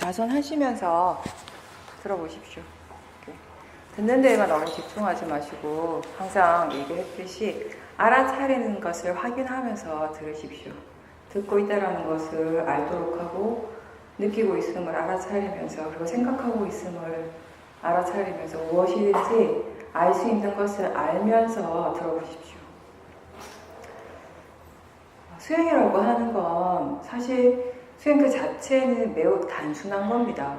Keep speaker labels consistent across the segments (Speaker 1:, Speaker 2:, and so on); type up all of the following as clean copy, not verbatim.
Speaker 1: 좌선하시면서 들어보십시오. 듣는 데에만 너무 집중하지 마시고 항상 얘기했듯이 알아차리는 것을 확인하면서 들으십시오. 듣고 있다는 것을 알도록 하고 느끼고 있음을 알아차리면서 그리고 생각하고 있음을 알아차리면서 무엇이든지 알 수 있는 것을 알면서 들어보십시오. 수행이라고 하는 건 사실 수행 그 자체는 매우 단순한 겁니다.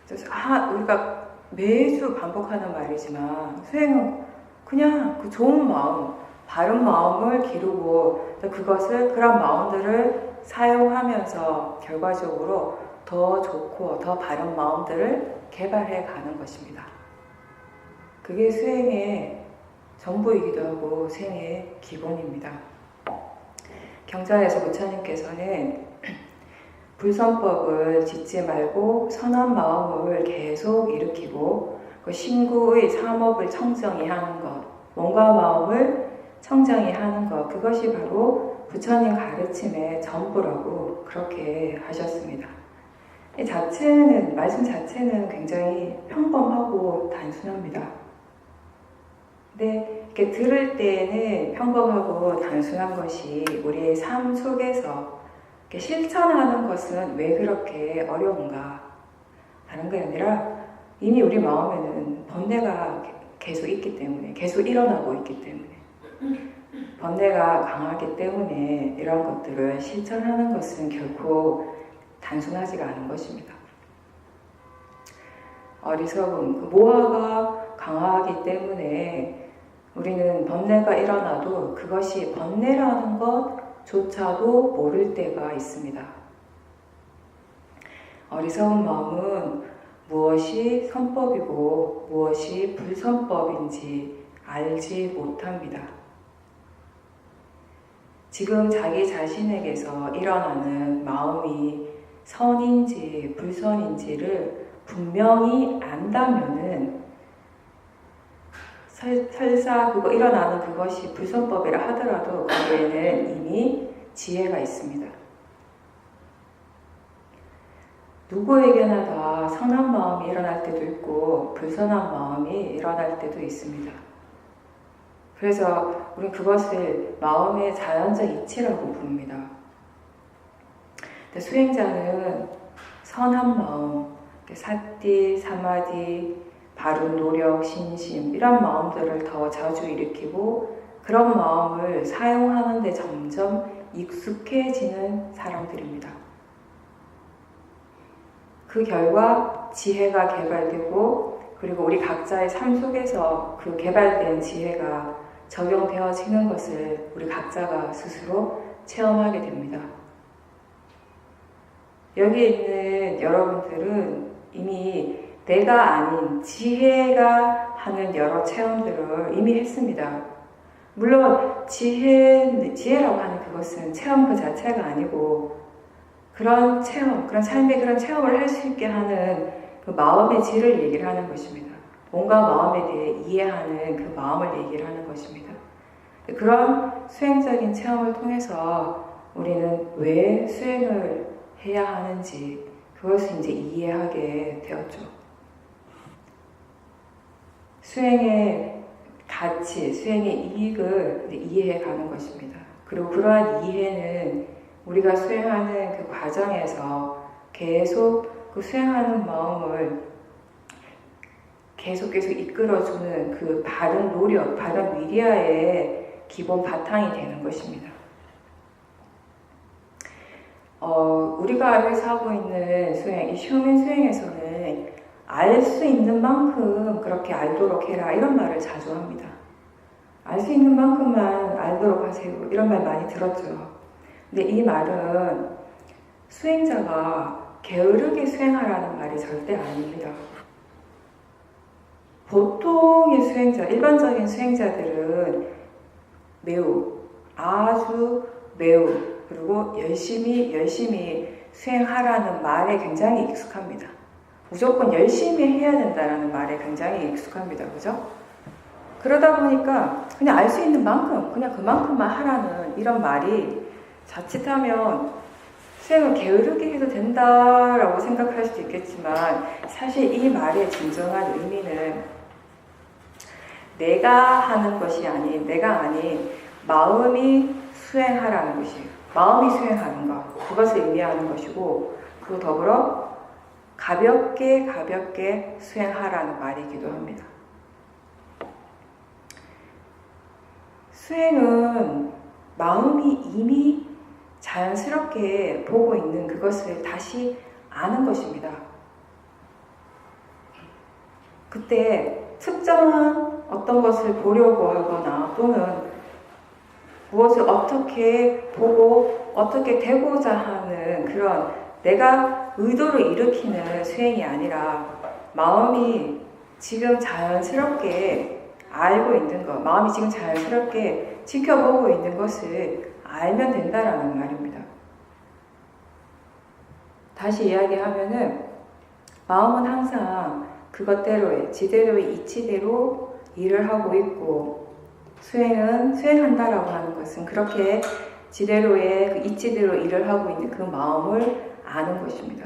Speaker 1: 그래서 우리가 매주 반복하는 말이지만 수행은 그냥 그 좋은 마음, 바른 마음을 기르고 그런 마음들을 사용하면서 결과적으로 더 좋고 더 바른 마음들을 개발해 가는 것입니다. 그게 수행의 전부이기도 하고 수행의 기본입니다. 경전에서 부처님께서는 불선법을 짓지 말고 선한 마음을 계속 일으키고 그 신구의 삼업을 청정히 하는 것, 몸과 마음을 청정히 하는 것, 그것이 바로 부처님 가르침의 전부라고 그렇게 하셨습니다. 말씀 자체는 굉장히 평범하고 단순합니다. 근데 이렇게 들을 때에는 평범하고 단순한 것이 우리의 삶 속에서 이렇게 실천하는 것은 왜 그렇게 어려운가? 다른 게 아니라 이미 우리 마음에는 번뇌가 계속 있기 때문에, 계속 일어나고 있기 때문에, 번뇌가 강하기 때문에 이런 것들을 실천하는 것은 결코 단순하지가 않은 것입니다. 어리석음, 모하가 강하기 때문에 우리는 번뇌가 일어나도 그것이 번뇌라는 것조차도 모를 때가 있습니다. 어리석은 마음은 무엇이 선법이고 무엇이 불선법인지 알지 못합니다. 지금 자기 자신에게서 일어나는 마음이 선인지 불선인지를 분명히 안다면은 설사 일어나는 그것이 불선법이라 하더라도 거기에는 이미 지혜가 있습니다. 누구에게나 다 선한 마음이 일어날 때도 있고 불선한 마음이 일어날 때도 있습니다. 그래서 우리는 그것을 마음의 자연적 이치라고 부릅니다. 수행자는 선한 마음, 사띠, 사마디, 바른 노력, 신심 이런 마음들을 더 자주 일으키고 그런 마음을 사용하는 데 점점 익숙해지는 사람들입니다. 그 결과 지혜가 개발되고 그리고 우리 각자의 삶 속에서 그 개발된 지혜가 적용되어지는 것을 우리 각자가 스스로 체험하게 됩니다. 여기에 있는 여러분들은 이미 내가 아닌 지혜가 하는 여러 체험들을 이미 했습니다. 물론 지혜라고 하는 그것은 체험 그 자체가 아니고 그런 체험, 그런 삶의 그런 체험을 할 수 있게 하는 그 마음의 질을 얘기를 하는 것입니다. 뭔가 마음에 대해 이해하는 그 마음을 얘기를 하는 것입니다. 그런 수행적인 체험을 통해서 우리는 왜 수행을 해야 하는지 그것을 이제 이해하게 되었죠. 수행의 가치, 수행의 이익을 이해해 가는 것입니다. 그리고 그러한 이해는 우리가 수행하는 그 과정에서 계속 그 수행하는 마음을 계속 이끌어주는 그 바른 노력, 바른 위리아의 기본 바탕이 되는 것입니다. 우리가 알고 하고 있는 수행, 이 휴민 수행에서는 알 수 있는 만큼 그렇게 알도록 해라 이런 말을 자주 합니다. 알 수 있는 만큼만 알도록 하세요 이런 말 많이 들었죠. 근데 이 말은 수행자가 게으르게 수행하라는 말이 절대 아닙니다. 보통의 수행자, 일반적인 수행자들은 아주 매우 그리고 열심히 수행하라는 말에 굉장히 익숙합니다. 무조건 열심히 해야 된다는 말에 굉장히 익숙합니다. 그죠? 그러다 보니까 그냥 알 수 있는 만큼, 그냥 그만큼만 하라는 이런 말이 자칫하면 수행을 게으르게 해도 된다라고 생각할 수도 있겠지만 사실 이 말의 진정한 의미는 내가 하는 것이 아닌, 내가 아닌 마음이 수행하라는 것이에요. 마음이 수행하는 것, 그것을 의미하는 것이고, 그 더불어 가볍게 수행하라는 말이기도 합니다. 수행은 마음이 이미 자연스럽게 보고 있는 그것을 다시 아는 것입니다. 그때 특정한 어떤 것을 보려고 하거나 또는 무엇을 어떻게 보고 어떻게 되고자 하는 그런 내가 의도를 일으키는 수행이 아니라 마음이 지금 자연스럽게 알고 있는 것, 마음이 지금 자연스럽게 지켜보고 있는 것을 알면 된다라는 말입니다. 다시 이야기하면은 마음은 항상 그것대로의 지대로의 이치대로 일을 하고 있고, 수행한다라고 하는 것은 그렇게 지대로의 그 이치대로 일을 하고 있는 그 마음을 아는 것입니다.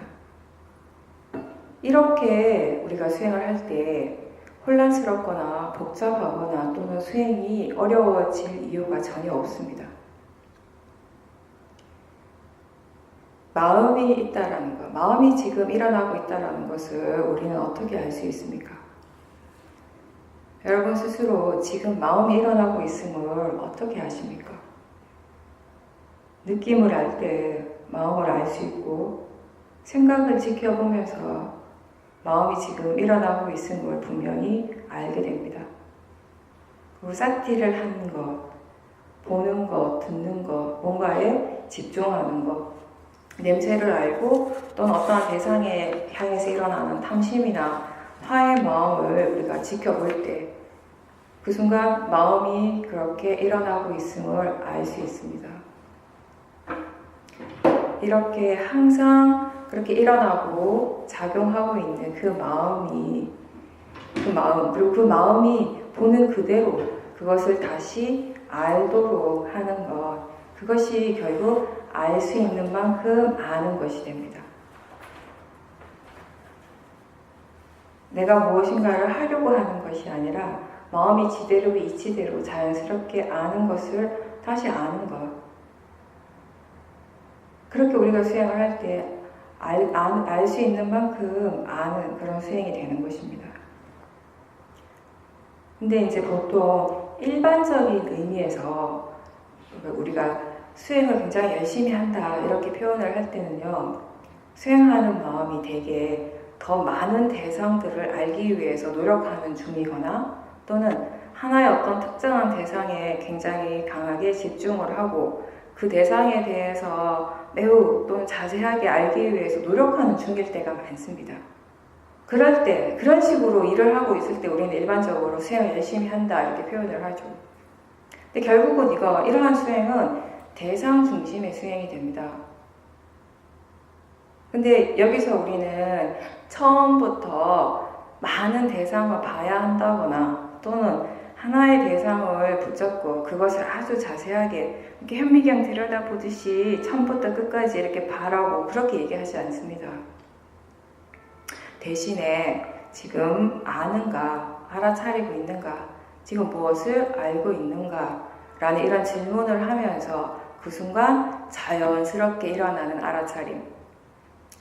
Speaker 1: 이렇게 우리가 수행을 할 때 혼란스럽거나 복잡하거나 또는 수행이 어려워질 이유가 전혀 없습니다. 마음이 있다라는 것, 마음이 지금 일어나고 있다라는 것을 우리는 어떻게 알 수 있습니까? 여러분 스스로 지금 마음이 일어나고 있음을 어떻게 아십니까? 느낌을 알 때 마음을 알 수 있고, 생각을 지켜보면서 마음이 지금 일어나고 있음을 분명히 알게 됩니다. 그리고 사티를 하는 것, 보는 것, 듣는 것, 뭔가에 집중하는 것, 냄새를 알고 또는 어떠한 대상에 향해서 일어나는 탐심이나 화의 마음을 우리가 지켜볼 때 그 순간 마음이 그렇게 일어나고 있음을 알 수 있습니다. 이렇게 항상 그렇게 일어나고 작용하고 있는 그 마음, 그리고 그 마음이 보는 그대로 그것을 다시 알도록 하는 것, 그것이 결국 알 수 있는 만큼 아는 것이 됩니다. 내가 무엇인가를 하려고 하는 것이 아니라 마음이 지대로 이치대로 자연스럽게 아는 것을 다시 아는 것. 그렇게 우리가 수행을 할 때 알 수 있는 만큼 아는 그런 수행이 되는 것입니다. 근데 이제 보통 일반적인 의미에서 우리가 수행을 굉장히 열심히 한다 이렇게 표현을 할 때는요, 수행하는 마음이 되게 더 많은 대상들을 알기 위해서 노력하는 중이거나 또는 하나의 어떤 특정한 대상에 굉장히 강하게 집중을 하고 그 대상에 대해서 매우 또는 자세하게 알기 위해서 노력하는 중일 때가 많습니다. 그럴 때, 그런 식으로 일을 하고 있을 때 우리는 일반적으로 수행을 열심히 한다 이렇게 표현을 하죠. 근데 결국은 이러한 수행은 대상 중심의 수행이 됩니다. 근데 여기서 우리는 처음부터 많은 대상을 봐야 한다거나 또는 하나의 대상을 붙잡고 그것을 아주 자세하게 이렇게 현미경 들여다보듯이 처음부터 끝까지 이렇게 바라고 그렇게 얘기하지 않습니다. 대신에 지금 아는가, 알아차리고 있는가, 지금 무엇을 알고 있는가 라는 이런 질문을 하면서 그 순간 자연스럽게 일어나는 알아차림,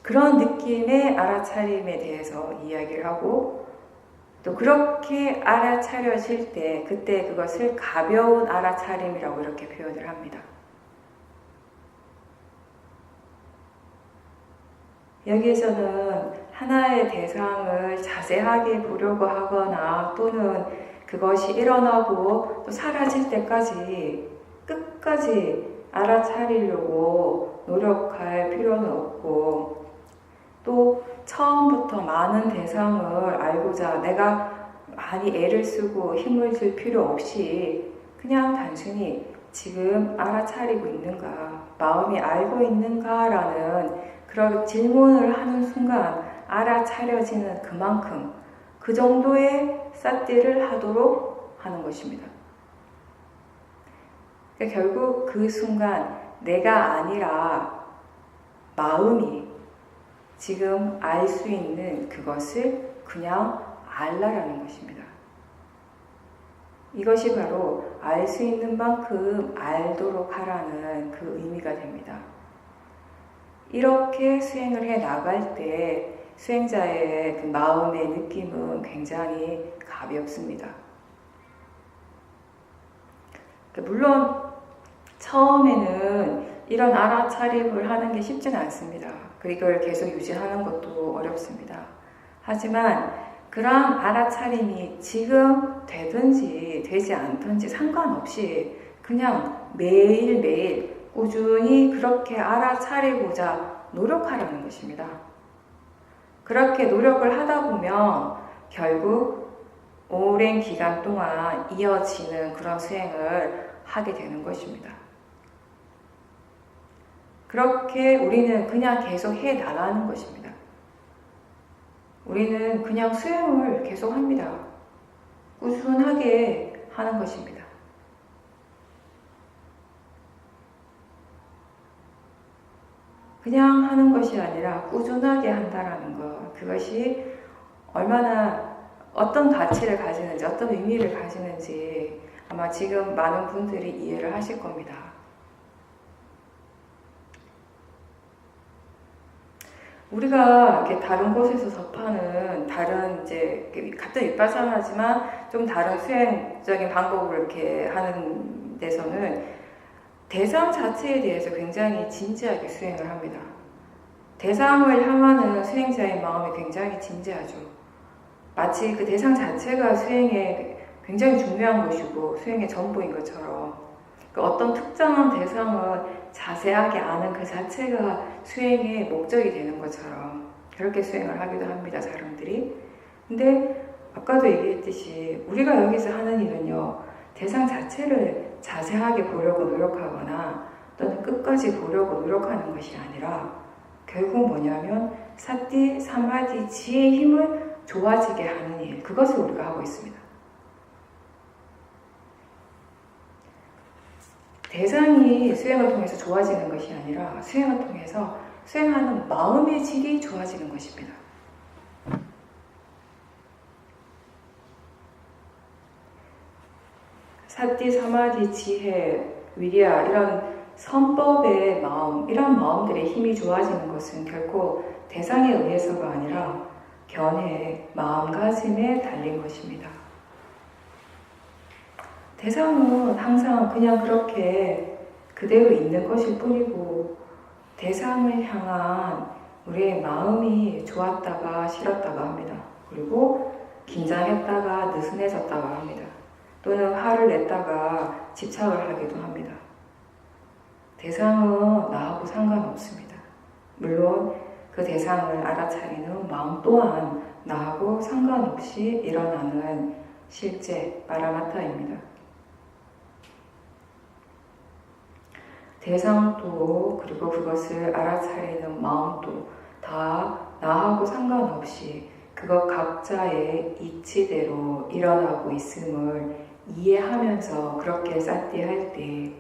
Speaker 1: 그런 느낌의 알아차림에 대해서 이야기를 하고, 또 그렇게 알아차려질 때 그때 그것을 가벼운 알아차림이라고 이렇게 표현을 합니다. 여기에서는 하나의 대상을 자세하게 보려고 하거나 또는 그것이 일어나고 또 사라질 때까지 끝까지 알아차리려고 노력할 필요는 없고, 또 처음부터 많은 대상을 알고자 내가 많이 애를 쓰고 힘을 줄 필요 없이 그냥 단순히 지금 알아차리고 있는가, 마음이 알고 있는가라는 그런 질문을 하는 순간 알아차려지는 그만큼 그 정도의 사띠를 하도록 하는 것입니다. 그러니까 결국 그 순간 내가 아니라 마음이 지금 알 수 있는 그것을 그냥 알라라는 것입니다. 이것이 바로 알 수 있는 만큼 알도록 하라는 그 의미가 됩니다. 이렇게 수행을 해 나갈 때 수행자의 그 마음의 느낌은 굉장히 가볍습니다. 물론 처음에는 이런 알아차림을 하는 게 쉽지는 않습니다. 이걸 계속 유지하는 것도 어렵습니다. 하지만 그런 알아차림이 지금 되든지 되지 않든지 상관없이 그냥 매일매일 꾸준히 그렇게 알아차리고자 노력하라는 것입니다. 그렇게 노력을 하다 보면 결국 오랜 기간 동안 이어지는 그런 수행을 하게 되는 것입니다. 그렇게 우리는 그냥 계속 해 나가는 것입니다. 우리는 그냥 수행을 계속 합니다. 꾸준하게 하는 것입니다. 그냥 하는 것이 아니라 꾸준하게 한다라는 것, 그것이 얼마나 어떤 가치를 가지는지, 어떤 의미를 가지는지 아마 지금 많은 분들이 이해를 하실 겁니다. 우리가 이렇게 다른 곳에서 접하는 다른 이제 같은 윗바사나지만 좀 다른 수행적인 방법을 이렇게 하는 데서는 대상 자체에 대해서 굉장히 진지하게 수행을 합니다. 대상을 향하는 수행자의 마음이 굉장히 진지하죠. 마치 그 대상 자체가 수행에 굉장히 중요한 것이고 수행의 전부인 것처럼 어떤 특정한 대상을 자세하게 아는 그 자체가 수행의 목적이 되는 것처럼 그렇게 수행을 하기도 합니다, 사람들이. 근데 아까도 얘기했듯이 우리가 여기서 하는 일은요, 대상 자체를 자세하게 보려고 노력하거나 또는 끝까지 보려고 노력하는 것이 아니라 결국 뭐냐면 사티, 사마디, 지혜의 힘을 좋아지게 하는 일, 그것을 우리가 하고 있습니다. 대상이 수행을 통해서 좋아지는 것이 아니라 수행을 통해서 수행하는 마음의 질이 좋아지는 것입니다. 사티, 사마디, 지혜, 위리아 이런 선법의 마음, 이런 마음들의 힘이 좋아지는 것은 결코 대상에 의해서가 아니라 견해, 마음가짐에 달린 것입니다. 대상은 항상 그냥 그렇게 그대로 있는 것일 뿐이고 대상을 향한 우리의 마음이 좋았다가 싫었다가 합니다. 그리고 긴장했다가 느슨해졌다가 합니다. 또는 화를 냈다가 집착을 하기도 합니다. 대상은 나하고 상관없습니다. 물론 그 대상을 알아차리는 마음 또한 나하고 상관없이 일어나는 실제 파라마타입니다. 대상도 그리고 그것을 알아차리는 마음도 다 나하고 상관없이 그것 각자의 이치대로 일어나고 있음을 이해하면서 그렇게 사티할 때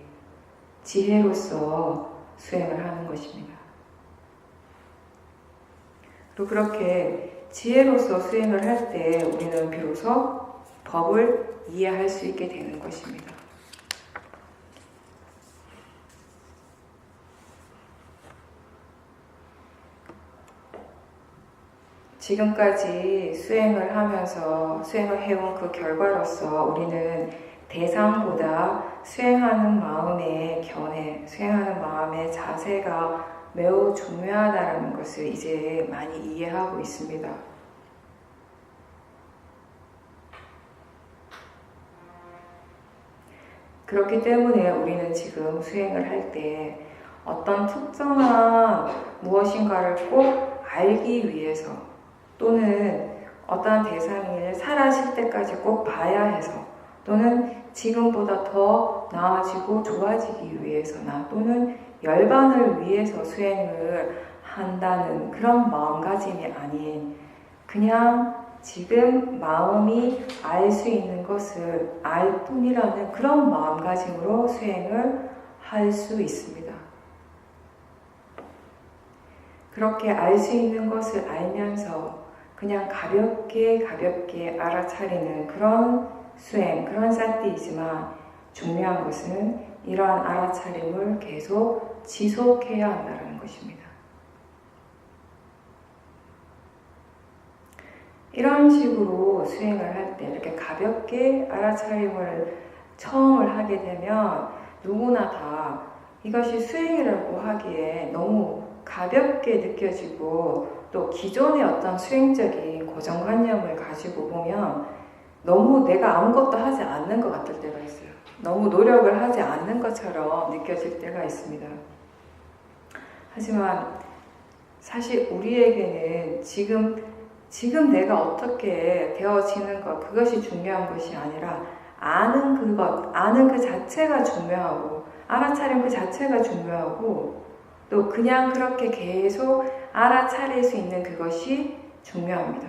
Speaker 1: 지혜로서 수행을 하는 것입니다. 그리고 그렇게 지혜로서 수행을 할 때 우리는 비로소 법을 이해할 수 있게 되는 것입니다. 지금까지 수행을 하면서 수행을 해온 그 결과로서 우리는 대상보다 수행하는 마음의 견해, 수행하는 마음의 자세가 매우 중요하다는 것을 이제 많이 이해하고 있습니다. 그렇기 때문에 우리는 지금 수행을 할 때 어떤 특정한 무엇인가를 꼭 알기 위해서 또는 어떤 대상을 사라질 때까지 꼭 봐야 해서 또는 지금보다 더 나아지고 좋아지기 위해서나 또는 열반을 위해서 수행을 한다는 그런 마음가짐이 아닌 그냥 지금 마음이 알 수 있는 것을 알 뿐이라는 그런 마음가짐으로 수행을 할 수 있습니다. 그렇게 알 수 있는 것을 알면서 그냥 가볍게 알아차리는 그런 수행, 그런 사띠이지만 중요한 것은 이러한 알아차림을 계속 지속해야 한다는 것입니다. 이런 식으로 수행을 할 때 이렇게 가볍게 알아차림을 처음을 하게 되면 누구나 다 이것이 수행이라고 하기에 너무 가볍게 느껴지고 또 기존의 어떤 수행적인 고정관념을 가지고 보면 너무 내가 아무것도 하지 않는 것 같을 때가 있어요. 너무 노력을 하지 않는 것처럼 느껴질 때가 있습니다. 하지만 사실 우리에게는 지금 내가 어떻게 되어지는 것, 그것이 중요한 것이 아니라 아는 그것, 아는 그 자체가 중요하고 알아차림 그 자체가 중요하고 또 그냥 그렇게 계속 알아차릴 수 있는 그것이 중요합니다.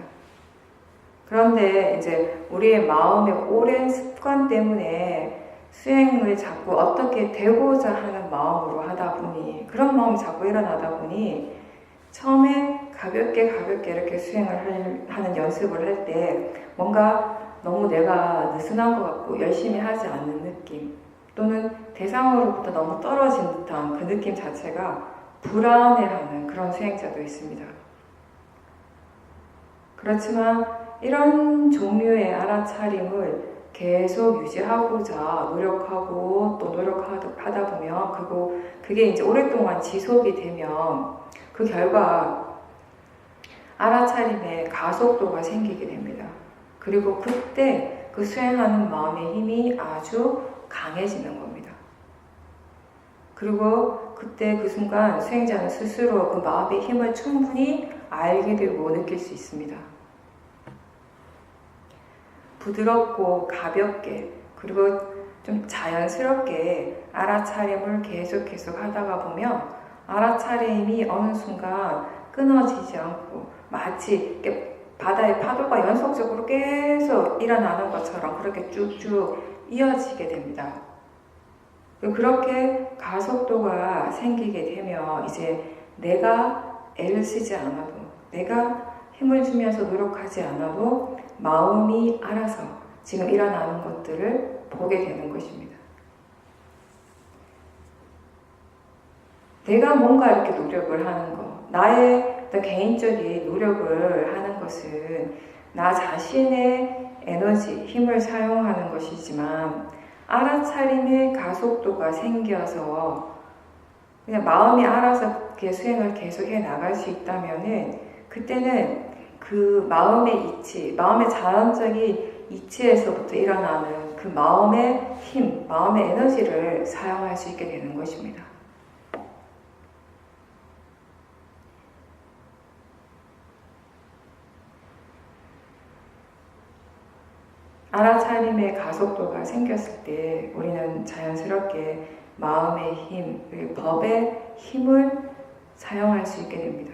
Speaker 1: 그런데 이제 우리의 마음의 오랜 습관 때문에 수행을 자꾸 어떻게 되고자 하는 마음으로 하다 보니 그런 마음이 자꾸 일어나다 보니 처음에 가볍게 이렇게 수행을 하는 연습을 할 때 뭔가 너무 내가 느슨한 것 같고 열심히 하지 않는 느낌 또는 대상으로부터 너무 떨어진 듯한 그 느낌 자체가 불안해하는 그런 수행자도 있습니다. 그렇지만 이런 종류의 알아차림을 계속 유지하고자 노력하고 또 노력하다 보면 그게 이제 오랫동안 지속이 되면 그 결과 알아차림의 가속도가 생기게 됩니다. 그리고 그때 그 수행하는 마음의 힘이 아주 강해지는 겁니다. 그리고 그때 그 순간 수행자는 스스로 그 마음의 힘을 충분히 알게 되고 느낄 수 있습니다. 부드럽고 가볍게 그리고 좀 자연스럽게 알아차림을 계속 하다가 보면 알아차림이 어느 순간 끊어지지 않고 마치 바다의 파도가 연속적으로 계속 일어나는 것처럼 그렇게 쭉쭉 이어지게 됩니다. 그렇게 가속도가 생기게 되면 이제 내가 애를 쓰지 않아도 내가 힘을 주면서 노력하지 않아도 마음이 알아서 지금 일어나는 것들을 보게 되는 것입니다. 내가 뭔가 이렇게 노력을 하는 것, 나의 어떤 개인적인 노력을 하는 것은 나 자신의 에너지, 힘을 사용하는 것이지만 알아차림의 가속도가 생겨서 그냥 마음이 알아서 이렇게 수행을 계속해 나갈 수 있다면은 그때는 그 마음의 이치, 마음의 자연적인 이치에서부터 일어나는 그 마음의 힘, 마음의 에너지를 사용할 수 있게 되는 것입니다. 알아차림의 가속도가 생겼을 때 우리는 자연스럽게 마음의 힘, 그리고 법의 힘을 사용할 수 있게 됩니다.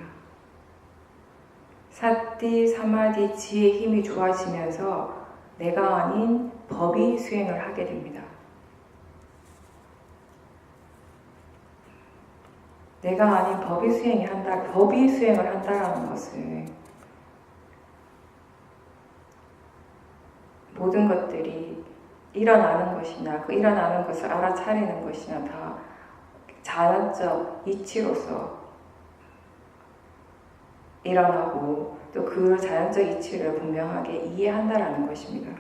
Speaker 1: 사띠, 사마디, 지혜의 힘이 좋아지면서 내가 아닌 법이 수행을 하게 됩니다. 내가 아닌 법이 수행을 한다라는 것은 모든 것들이 일어나는 것이나 그 일어나는 것을 알아차리는 것이나 다 자연적 이치로서 일어나고 또 그 자연적 이치를 분명하게 이해한다라는 것입니다.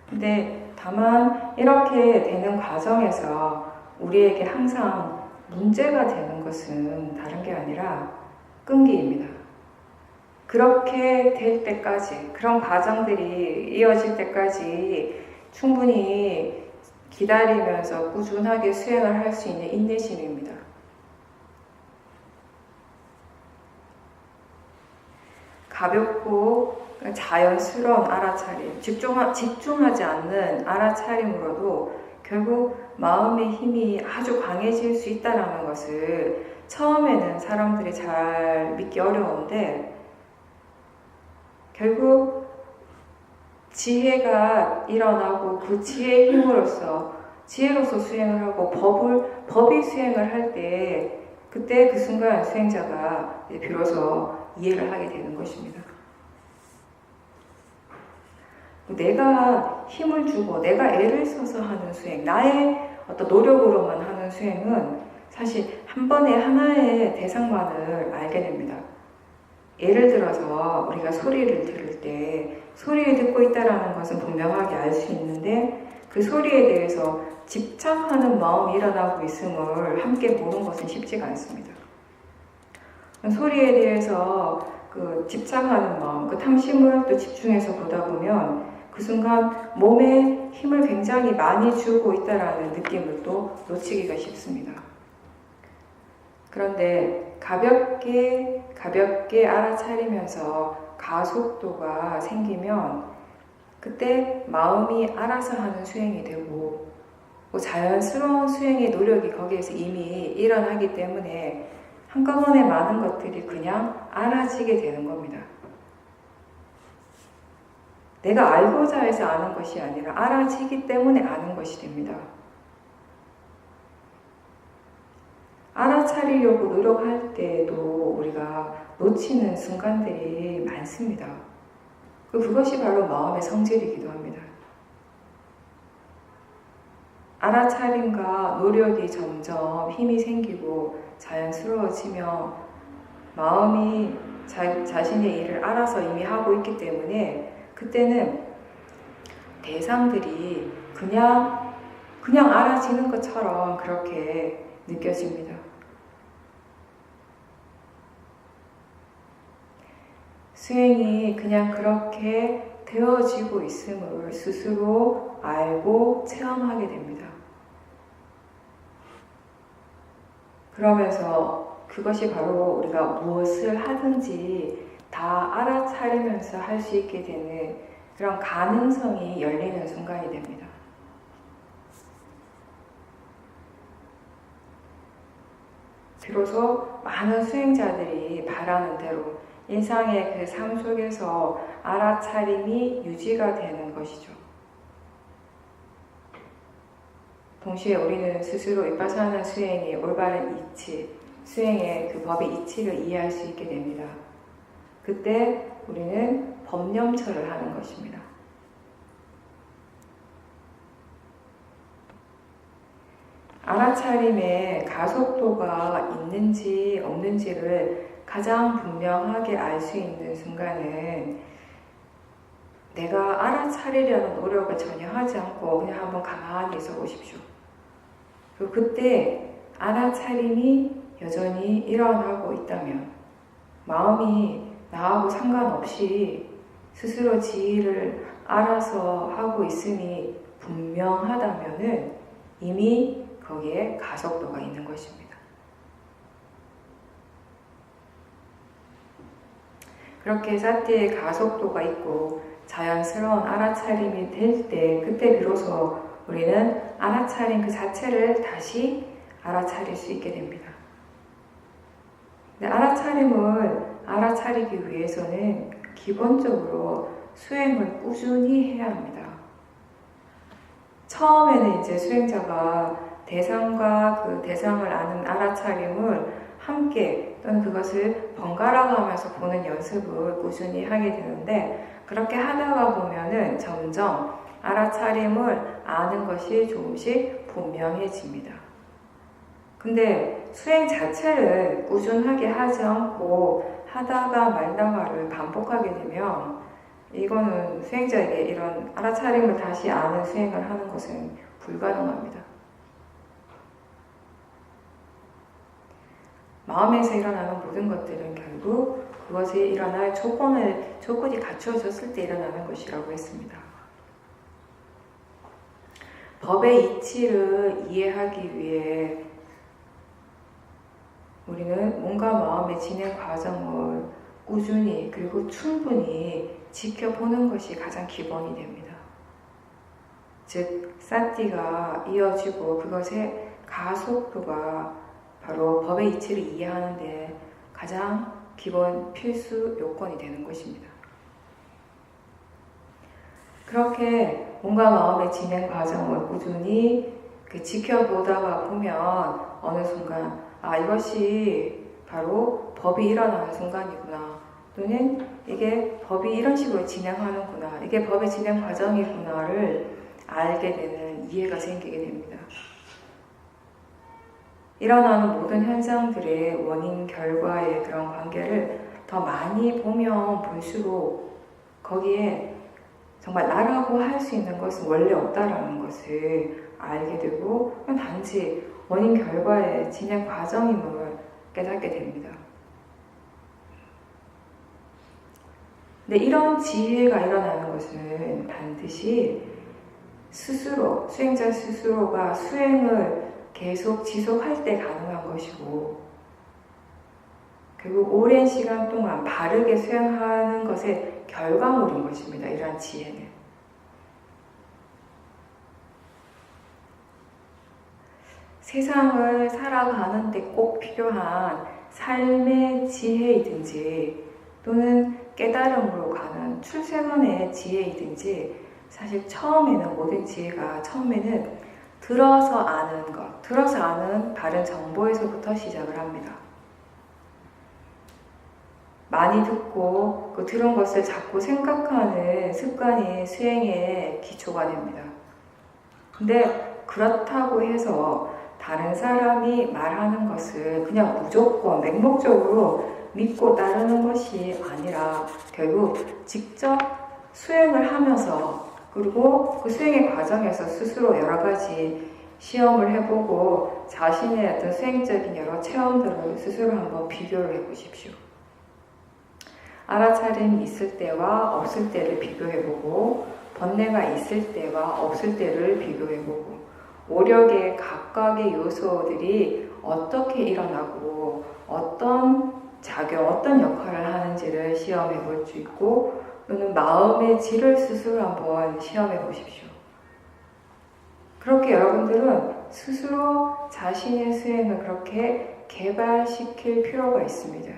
Speaker 1: 근데 다만 이렇게 되는 과정에서 우리에게 항상 문제가 되는 것은 다른 게 아니라 끈기입니다. 그렇게 될 때까지, 그런 과정들이 이어질 때까지 충분히 기다리면서 꾸준하게 수행을 할 수 있는 인내심입니다. 가볍고 자연스러운 알아차림, 집중하지 않는 알아차림으로도 결국 마음의 힘이 아주 강해질 수 있다는 것을 처음에는 사람들이 잘 믿기 어려운데 결국 지혜가 일어나고 그 지혜의 힘으로써 지혜로서 수행을 하고 법이 수행을 할 때 그때 그 순간 수행자가 비로소 이해를 하게 되는 것입니다. 내가 힘을 주고 내가 애를 써서 하는 수행, 나의 어떤 노력으로만 하는 수행은 사실 한 번에 하나의 대상만을 알게 됩니다. 예를 들어서 우리가 소리를 들을 때 소리를 듣고 있다는 것은 분명하게 알 수 있는데 그 소리에 대해서 집착하는 마음이 일어나고 있음을 함께 보는 것은 쉽지가 않습니다. 소리에 대해서 그 집착하는 마음, 그 탐심을 또 집중해서 보다 보면 그 순간 몸에 힘을 굉장히 많이 주고 있다는 느낌을 또 놓치기가 쉽습니다. 그런데 가볍게 알아차리면서 가속도가 생기면 그때 마음이 알아서 하는 수행이 되고 자연스러운 수행의 노력이 거기에서 이미 일어나기 때문에 한꺼번에 많은 것들이 그냥 알아지게 되는 겁니다. 내가 알고자 해서 아는 것이 아니라 알아지기 때문에 아는 것이 됩니다. 알아차리려고 노력할 때에도 우리가 놓치는 순간들이 많습니다. 그것이 바로 마음의 성질이기도 합니다. 알아차림과 노력이 점점 힘이 생기고 자연스러워지며 마음이 자신의 일을 알아서 이미 하고 있기 때문에 그때는 대상들이 그냥 알아지는 것처럼 그렇게 느껴집니다. 수행이 그냥 그렇게 되어지고 있음을 스스로 알고 체험하게 됩니다. 그러면서 그것이 바로 우리가 무엇을 하든지 다 알아차리면서 할 수 있게 되는 그런 가능성이 열리는 순간이 됩니다. 비로소 많은 수행자들이 바라는 대로 일상의 그 삶 속에서 알아차림이 유지가 되는 것이죠. 동시에 우리는 스스로 윗바사나 수행의 올바른 이치, 수행의 그 법의 이치를 이해할 수 있게 됩니다. 그때 우리는 법념처를 하는 것입니다. 알아차림의 가속도가 있는지 없는지를 가장 분명하게 알 수 있는 순간은 내가 알아차리려는 노력을 전혀 하지 않고 그냥 한번 가만히 있어 보십시오. 그리고 그때 알아차림이 여전히 일어나고 있다면 마음이 나하고 상관없이 스스로 지혜를 알아서 하고 있음이 분명하다면은 이미 거기에 가속도가 있는 것입니다. 그렇게 사티의 가속도가 있고 자연스러운 알아차림이 될 때 그때 비로소 우리는 알아차림 그 자체를 다시 알아차릴 수 있게 됩니다. 근데 알아차림을 알아차리기 위해서는 기본적으로 수행을 꾸준히 해야 합니다. 처음에는 이제 수행자가 대상과 그 대상을 아는 알아차림을 함께 또는 그것을 번갈아 가면서 보는 연습을 꾸준히 하게 되는데 그렇게 하다가 보면은 점점 알아차림을 아는 것이 조금씩 분명해집니다. 근데 수행 자체를 꾸준하게 하지 않고 하다가 말다가를 반복하게 되면 이거는 수행자에게 이런 알아차림을 다시 아는 수행을 하는 것은 불가능합니다. 마음에서 일어나는 모든 것들은 결국 그것이 일어날 조건이 갖추어졌을 때 일어나는 것이라고 했습니다. 법의 이치를 이해하기 위해 우리는 몸과 마음의 진행 과정을 꾸준히 그리고 충분히 지켜보는 것이 가장 기본이 됩니다. 즉, 사티가 이어지고 그것의 가속도가 바로 법의 이치를 이해하는 데 가장 기본 필수 요건이 되는 것입니다. 그렇게 몸과 마음의 진행 과정을 꾸준히 지켜보다가 보면 어느 순간 이것이 바로 법이 일어나는 순간이구나. 또는 이게 법이 이런 식으로 진행하는구나. 이게 법의 진행 과정이구나를 알게 되는 이해가 생기게 됩니다. 일어나는 모든 현상들의 원인, 결과의 그런 관계를 더 많이 보면 볼수록 거기에 정말 나라고 할 수 있는 것은 원래 없다라는 것을 알게 되고 단지 원인, 결과의 진행 과정임을 깨닫게 됩니다. 근데 이런 지혜가 일어나는 것은 반드시 스스로, 수행자 스스로가 수행을 계속 지속할 때 가능한 것이고, 결국 오랜 시간 동안 바르게 수행하는 것의 결과물인 것입니다. 이러한 지혜는. 세상을 살아가는데 꼭 필요한 삶의 지혜이든지 또는 깨달음으로 가는 출세론의 지혜이든지, 사실 처음에는 모든 지혜가 처음에는 들어서 아는 것, 들어서 아는 바른 정보에서부터 시작을 합니다. 많이 듣고 그 들은 것을 자꾸 생각하는 습관이 수행의 기초가 됩니다. 근데 그렇다고 해서 다른 사람이 말하는 것을 그냥 무조건 맹목적으로 믿고 따르는 것이 아니라 결국 직접 수행을 하면서, 그리고 그 수행의 과정에서 스스로 여러 가지 시험을 해보고 자신의 어떤 수행적인 여러 체험들을 스스로 한번 비교를 해보십시오. 알아차림이 있을 때와 없을 때를 비교해보고, 번뇌가 있을 때와 없을 때를 비교해보고, 오력의 각각의 요소들이 어떻게 일어나고 어떤 작용, 어떤 역할을 하는지를 시험해 볼 수 있고, 또는 마음의 질을 스스로 한번 시험해 보십시오. 그렇게 여러분들은 스스로 자신의 수행을 그렇게 개발시킬 필요가 있습니다.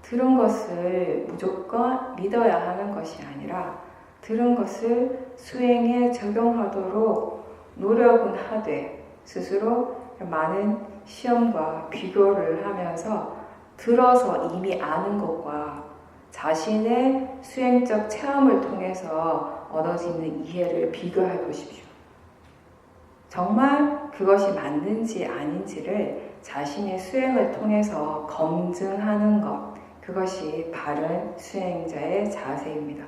Speaker 1: 들은 것을 무조건 믿어야 하는 것이 아니라 들은 것을 수행에 적용하도록 노력은 하되 스스로 많은 시험과 비교를 하면서 들어서 이미 아는 것과 자신의 수행적 체험을 통해서 얻어지는 이해를 비교해 보십시오. 정말 그것이 맞는지 아닌지를 자신의 수행을 통해서 검증하는 것, 그것이 바른 수행자의 자세입니다.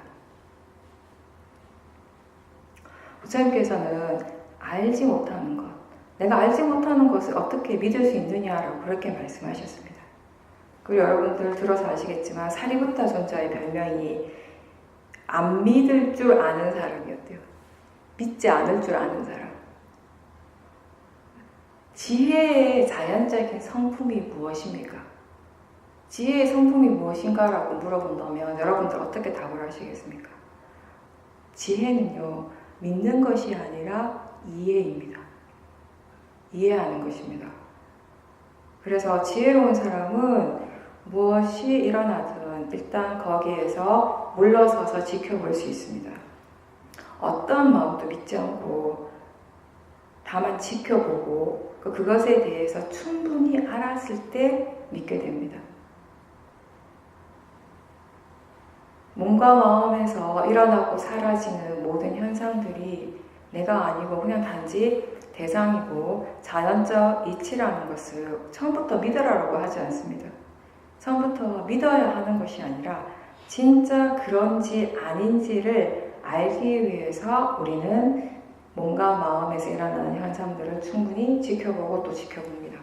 Speaker 1: 부처님께서는 알지 못하는 것, 내가 알지 못하는 것을 어떻게 믿을 수 있느냐라고 그렇게 말씀하셨습니다. 그리고 여러분들 들어서 아시겠지만 사리부타 존자의 별명이 안 믿을 줄 아는 사람이었대요. 믿지 않을 줄 아는 사람. 지혜의 자연적인 성품이 무엇입니까? 지혜의 성품이 무엇인가라고 물어본다면 여러분들 어떻게 답을 하시겠습니까? 지혜는요, 믿는 것이 아니라 이해입니다. 이해하는 것입니다. 그래서 지혜로운 사람은 무엇이 일어나든 일단 거기에서 물러서서 지켜볼 수 있습니다. 어떤 마음도 믿지 않고 다만 지켜보고 그것에 대해서 충분히 알았을 때 믿게 됩니다. 몸과 마음에서 일어나고 사라지는 모든 현상들이 내가 아니고 그냥 단지 대상이고 자연적 이치라는 것을 처음부터 믿으라고 하지 않습니다. 처음부터 믿어야 하는 것이 아니라 진짜 그런지 아닌지를 알기 위해서 우리는 몸과 마음에서 일어나는 현상들을 충분히 지켜보고 또 지켜봅니다.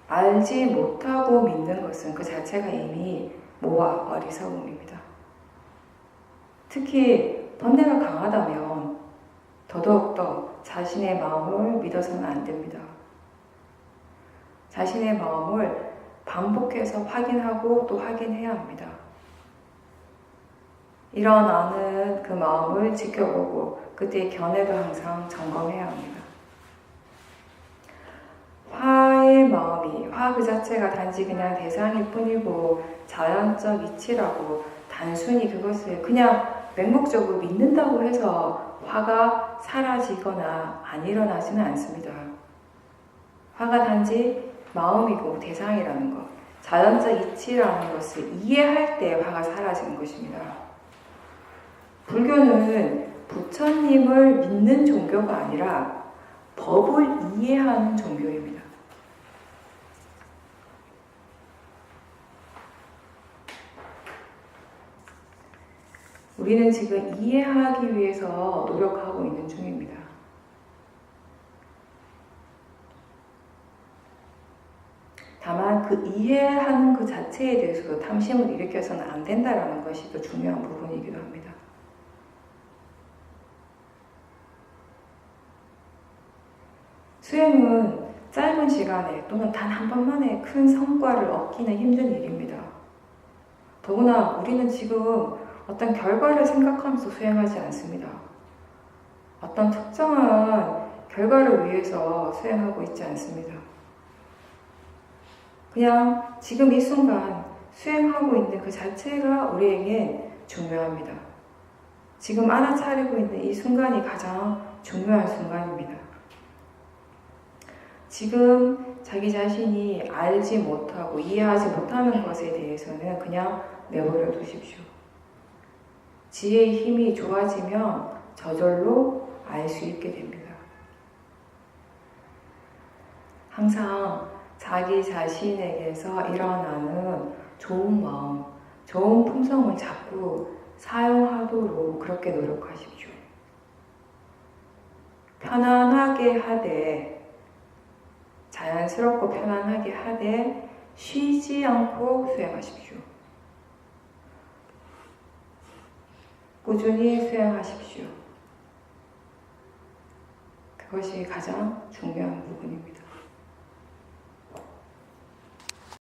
Speaker 1: 알지 못하고 믿는 것은 그 자체가 이미 모와 어리석음입니다. 특히 번뇌가 강하다면 더더욱더 자신의 마음을 믿어서는 안 됩니다. 자신의 마음을 반복해서 확인하고 또 확인해야 합니다. 일어나는 그 마음을 지켜보고 그때의 견해도 항상 점검해야 합니다. 화의 마음이, 화 그 자체가 단지 그냥 대상일 뿐이고 자연적 이치라고 단순히 그것을 그냥 맹목적으로 믿는다고 해서 화가 사라지거나 안 일어나지는 않습니다. 화가 단지 마음이고 대상이라는 것, 자연적 이치라는 것을 이해할 때 화가 사라지는 것입니다. 불교는 부처님을 믿는 종교가 아니라 법을 이해하는 종교입니다. 우리는 지금 이해하기 위해서 노력하고 있는 중입니다. 다만 그 이해하는 그 자체에 대해서도 탐심을 일으켜서는 안 된다는 것이 또 중요한 부분이기도 합니다. 수행은 짧은 시간에 또는 단 한 번만에 큰 성과를 얻기는 힘든 일입니다. 더구나 우리는 지금 어떤 결과를 생각하면서 수행하지 않습니다. 어떤 특정한 결과를 위해서 수행하고 있지 않습니다. 그냥 지금 이 순간 수행하고 있는 그 자체가 우리에게 중요합니다. 지금 알아차리고 있는 이 순간이 가장 중요한 순간입니다. 지금 자기 자신이 알지 못하고 이해하지 못하는 것에 대해서는 그냥 내버려 두십시오. 지혜의 힘이 좋아지면 저절로 알 수 있게 됩니다. 항상 자기 자신에게서 일어나는 좋은 마음, 좋은 품성을 자꾸 사용하도록 그렇게 노력하십시오. 편안하게 하되, 자연스럽고 편안하게 하되 쉬지 않고 수행하십시오. 꾸준히 수행하십시오. 그것이 가장 중요한 부분입니다.